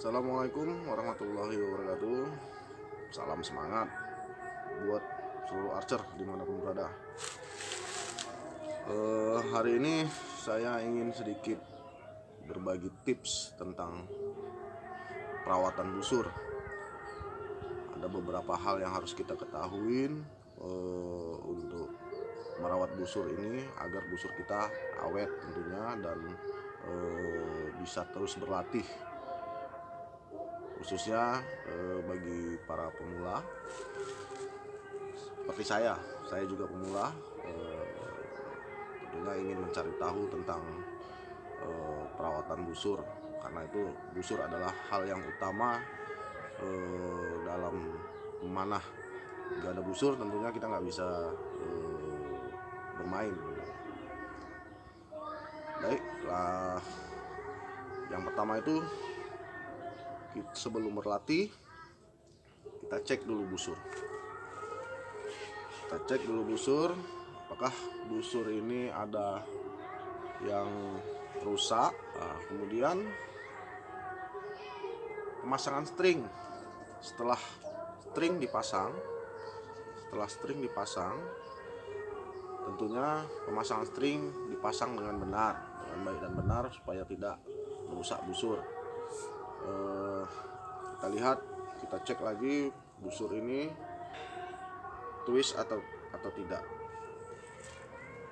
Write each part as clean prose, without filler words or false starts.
Assalamualaikum warahmatullahi wabarakatuh. Salam semangat buat seluruh archer dimanapun berada. Hari ini saya ingin sedikit berbagi tips tentang perawatan busur. Ada beberapa hal yang harus kita ketahui untuk merawat busur ini agar busur kita awet tentunya dan bisa terus berlatih, khususnya bagi para pemula seperti saya juga pemula, tentunya ingin mencari tahu tentang perawatan busur, karena itu busur adalah hal yang utama dalam memanah. Jika ada busur tentunya kita nggak bisa bermain. Baiklah, yang pertama itu sebelum berlatih kita cek dulu busur. Kita cek dulu busur, apakah busur ini ada yang rusak. Nah, kemudian pemasangan string. Setelah string dipasang, tentunya pemasangan string dipasang dengan benar, dengan baik dan benar supaya tidak merusak busur. Kita lihat, kita cek lagi busur ini twist atau tidak.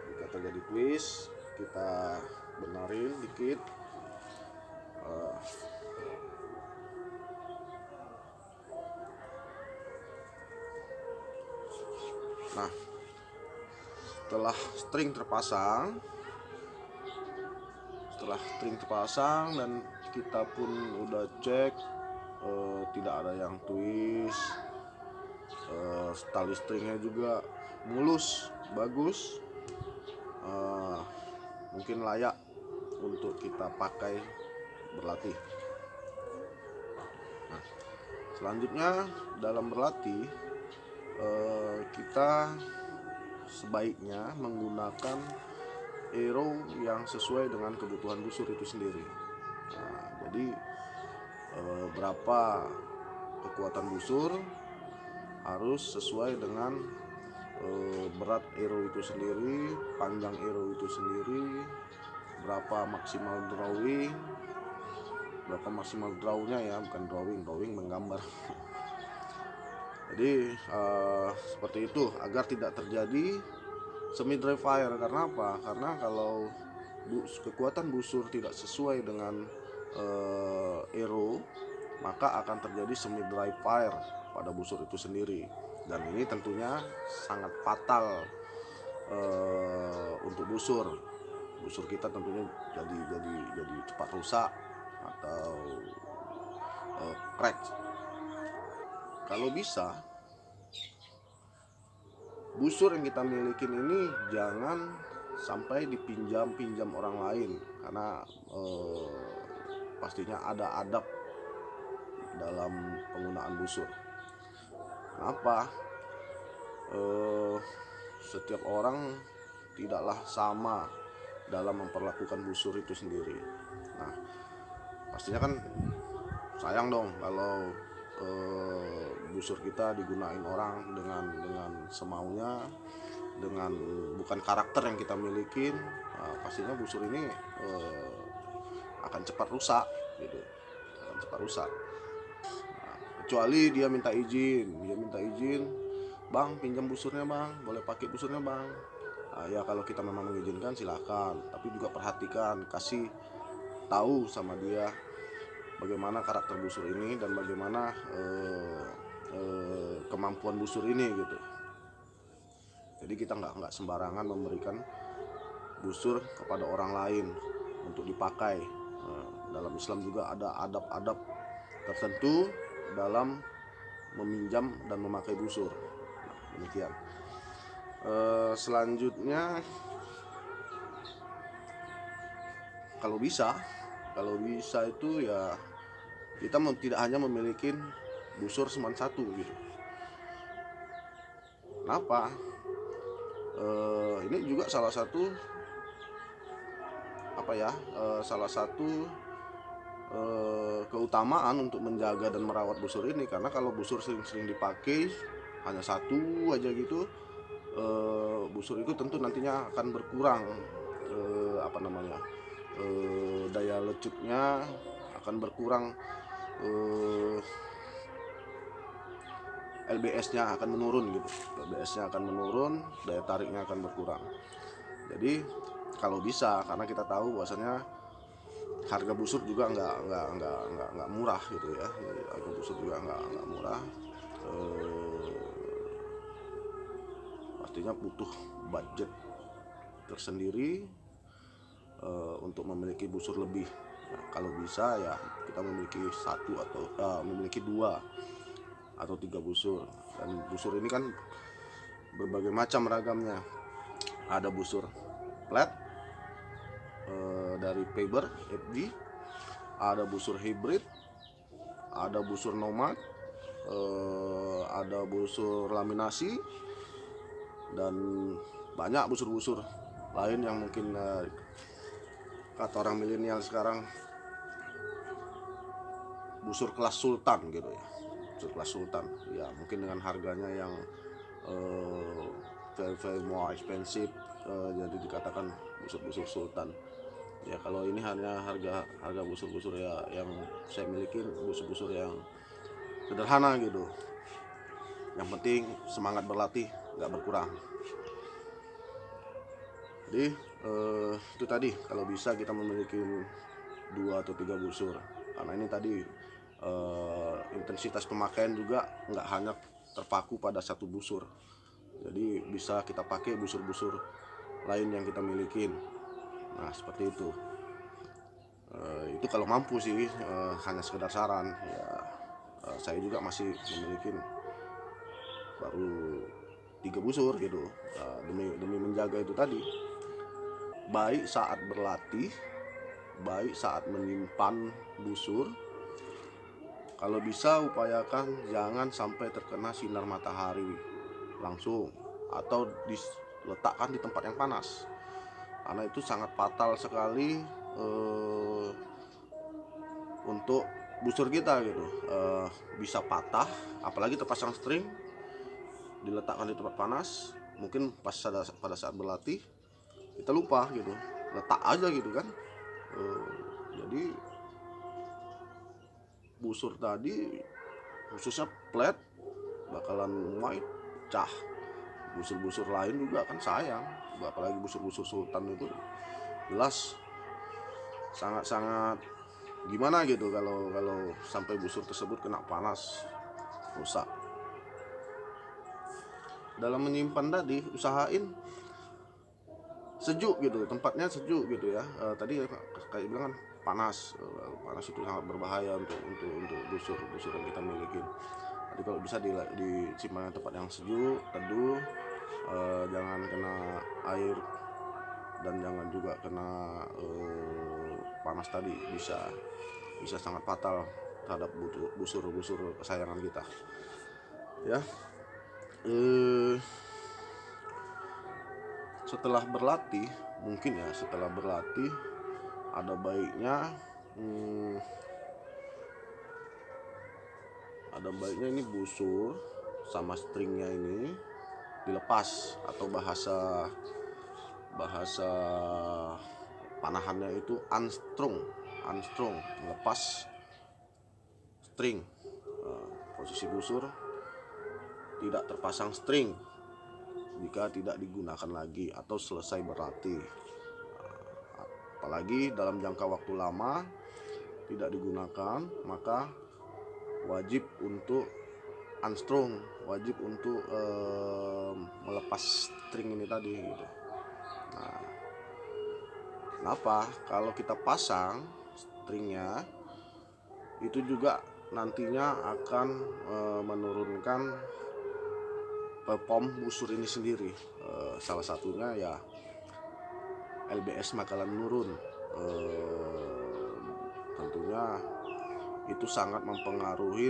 Jika terjadi twist, kita benarin dikit. Nah, setelah string terpasang dan kita pun udah cek tidak ada yang twist, tali stringnya juga mulus, bagus, mungkin layak untuk kita pakai berlatih. Nah, selanjutnya dalam berlatih kita sebaiknya menggunakan arrow yang sesuai dengan kebutuhan busur itu sendiri. Nah, jadi berapa kekuatan busur harus sesuai dengan berat arrow itu sendiri, panjang arrow itu sendiri, berapa maksimal drawnya ya, bukan drawing menggambar. Jadi seperti itu agar tidak terjadi semi dry fire. Karena apa? Karena kalau kekuatan busur tidak sesuai dengan arrow, maka akan terjadi semi dry fire pada busur itu sendiri, dan ini tentunya sangat fatal untuk busur kita. Tentunya jadi cepat rusak atau crack. Kalau bisa, busur yang kita milikin ini jangan sampai dipinjam orang lain, karena pastinya ada adab dalam penggunaan busur. Kenapa? Setiap orang tidaklah sama dalam memperlakukan busur itu sendiri. Nah, pastinya kan sayang dong kalau busur kita digunain orang dengan semaunya, dengan bukan karakter yang kita milikin. Nah, pastinya busur ini akan cepat rusak gitu, Nah, kecuali dia minta izin, bang pinjam busurnya bang, boleh pakai busurnya bang. Nah, ya kalau kita memang mengizinkan silakan, tapi juga perhatikan, kasih tahu sama dia bagaimana karakter busur ini dan bagaimana kemampuan busur ini gitu. Jadi kita nggak sembarangan memberikan busur kepada orang lain untuk dipakai. Dalam Islam juga ada adab-adab tertentu dalam meminjam dan memakai busur. Nah, demikian. Selanjutnya, kalau bisa itu ya kita tidak hanya memiliki busur cuma satu gitu. Kenapa? Ini juga salah satu keutamaan untuk menjaga dan merawat busur ini, karena kalau busur sering-sering dipakai hanya satu aja gitu, busur itu tentu nantinya akan berkurang, daya lecutnya akan berkurang, LBS-nya akan menurun gitu, LBS-nya akan menurun, daya tariknya akan berkurang. Jadi kalau bisa, karena kita tahu bahwasanya harga busur juga nggak murah gitu ya, harga busur juga nggak murah. Pastinya butuh budget tersendiri untuk memiliki busur lebih. Nah, kalau bisa ya kita memiliki satu atau memiliki 2 atau 3 busur. Dan busur ini kan berbagai macam ragamnya. Ada busur flat dari Faber FG, ada busur hybrid, ada busur nomad, ada busur laminasi, dan banyak busur-busur lain yang mungkin kata orang milenial sekarang busur kelas sultan gitu ya, busur kelas sultan ya, mungkin dengan harganya yang very more expensive, jadi dikatakan busur-busur sultan ya. Kalau ini hanya harga busur-busur ya yang saya miliki, busur-busur yang sederhana gitu, yang penting semangat berlatih nggak berkurang. Jadi itu tadi, kalau bisa kita memiliki 2 atau 3 busur, karena ini tadi intensitas pemakaian juga nggak hanya terpaku pada satu busur, jadi bisa kita pakai busur-busur lain yang kita miliki. Nah seperti itu. Itu kalau mampu sih, hanya sekedar saran ya. Saya juga masih memiliki baru 3 busur gitu, demi menjaga itu tadi, baik saat berlatih, baik saat menyimpan busur. Kalau bisa upayakan jangan sampai terkena sinar matahari langsung, atau diletakkan di tempat yang panas, karena itu sangat fatal sekali untuk busur kita gitu. Bisa patah, apalagi terpasang string diletakkan di tempat panas, mungkin pada saat berlatih kita lupa gitu, letak aja gitu kan. Jadi busur tadi khususnya flat bakalan white, pecah. Busur-busur lain juga kan sayang, apalagi busur-busur sultan itu jelas sangat-sangat gimana gitu kalau sampai busur tersebut kena panas, rusak. Dalam menyimpan tadi usahain sejuk gitu, tempatnya sejuk gitu ya. Tadi kayak bilang kan panas itu sangat berbahaya untuk busur yang kita miliki. Jadi kalau bisa disimpan tempat yang sejuk, teduh, jangan kena air dan jangan juga kena panas tadi, bisa sangat fatal terhadap busur kesayangan kita ya. Setelah berlatih ada baiknya ini busur sama stringnya ini dilepas, atau bahasa panahannya itu unstrung, melepas string. Posisi busur tidak terpasang string jika tidak digunakan lagi atau selesai berlatih, apalagi dalam jangka waktu lama tidak digunakan, maka wajib untuk unstrung, wajib untuk melepas string ini tadi gitu. Nah, kenapa? Kalau kita pasang stringnya itu juga nantinya akan menurunkan perform busur ini sendiri. Salah satunya ya LBS bakalan menurun. Tentunya itu sangat mempengaruhi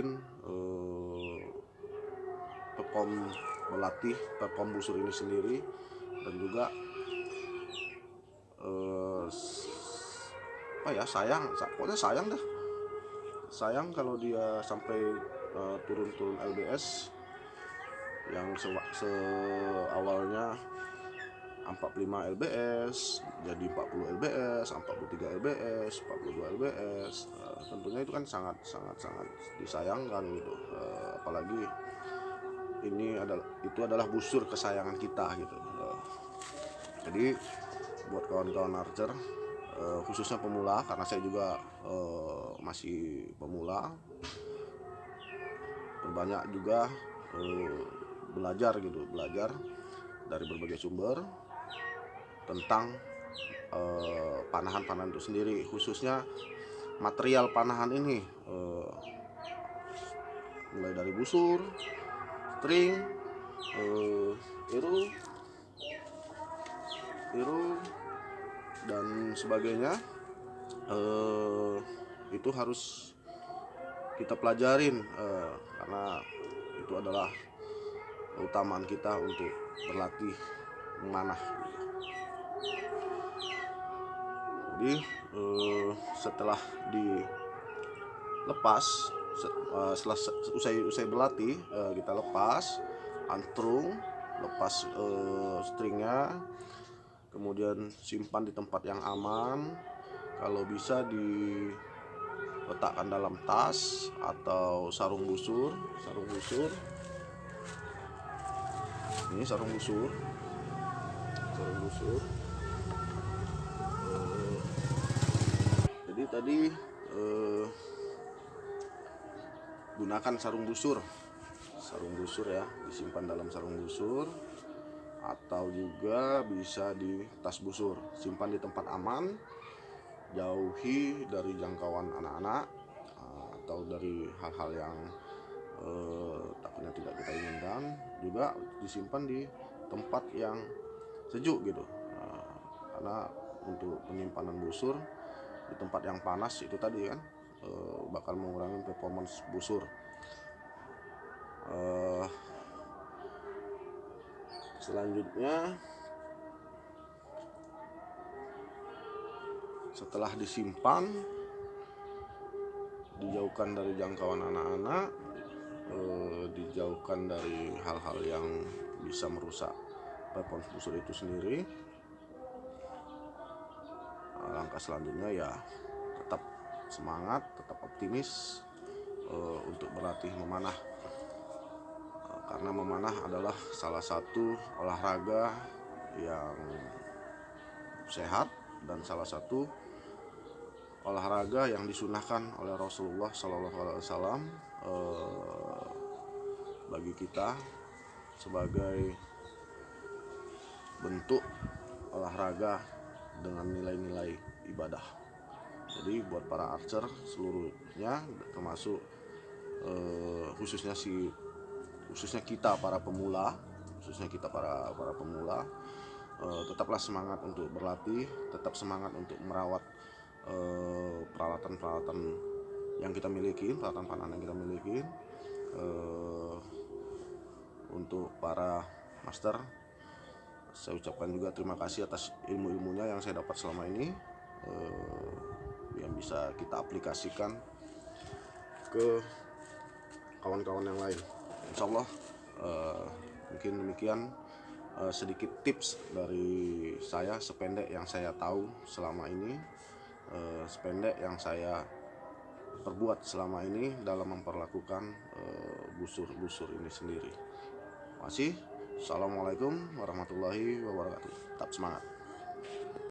perform busur ini sendiri, dan juga pokoknya sayang dah sayang kalau dia sampai turun-turun LBS yang awalnya 45 LBS jadi 40 LBS, 43 LBS, 42 LBS. Tentunya itu kan sangat disayangkan gitu. Apalagi itu adalah busur kesayangan kita gitu. Jadi buat kawan-kawan archer, khususnya pemula, karena saya juga masih pemula, banyak juga belajar dari berbagai sumber tentang panahan itu sendiri, khususnya material panahan ini, mulai dari busur, string, iru dan sebagainya. Itu harus kita pelajarin, karena itu adalah keutamaan kita untuk berlatih memanah. Jadi setelah dilepas, setelah usai berlatih, kita lepas antrung, lepas stringnya, kemudian simpan di tempat yang aman. Kalau bisa diletakkan dalam tas atau sarung busur. Ini sarung busur. Jadi tadi gunakan sarung busur ya, disimpan dalam sarung busur, atau juga bisa di tas busur. Simpan di tempat aman, jauhi dari jangkauan anak-anak atau dari hal-hal yang takutnya tidak kita inginkan. Juga disimpan di tempat yang sejuk gitu, karena untuk penyimpanan busur di tempat yang panas itu tadi kan bakal mengurangi performance busur. Selanjutnya, setelah disimpan, dijauhkan dari jangkauan anak-anak, dijauhkan dari hal-hal yang bisa merusak performance busur itu sendiri. Langkah selanjutnya ya tetap semangat, tetap optimis untuk berlatih memanah, karena memanah adalah salah satu olahraga yang sehat dan salah satu olahraga yang disunahkan oleh Rasulullah SAW bagi kita sebagai bentuk olahraga dengan nilai-nilai ibadah. Jadi buat para archer seluruhnya, termasuk khususnya kita para pemula, tetaplah semangat untuk berlatih, tetap semangat untuk merawat peralatan-peralatan yang kita miliki, peralatan panahan yang kita miliki. Untuk para master, saya ucapkan juga terima kasih atas ilmu-ilmunya yang saya dapat selama ini, yang bisa kita aplikasikan ke kawan-kawan yang lain. Insya Allah mungkin demikian sedikit tips dari saya, sependek yang saya tahu selama ini, sependek yang saya perbuat selama ini dalam memperlakukan busur ini sendiri. Terima kasih. Assalamualaikum warahmatullahi wabarakatuh. Tetap semangat.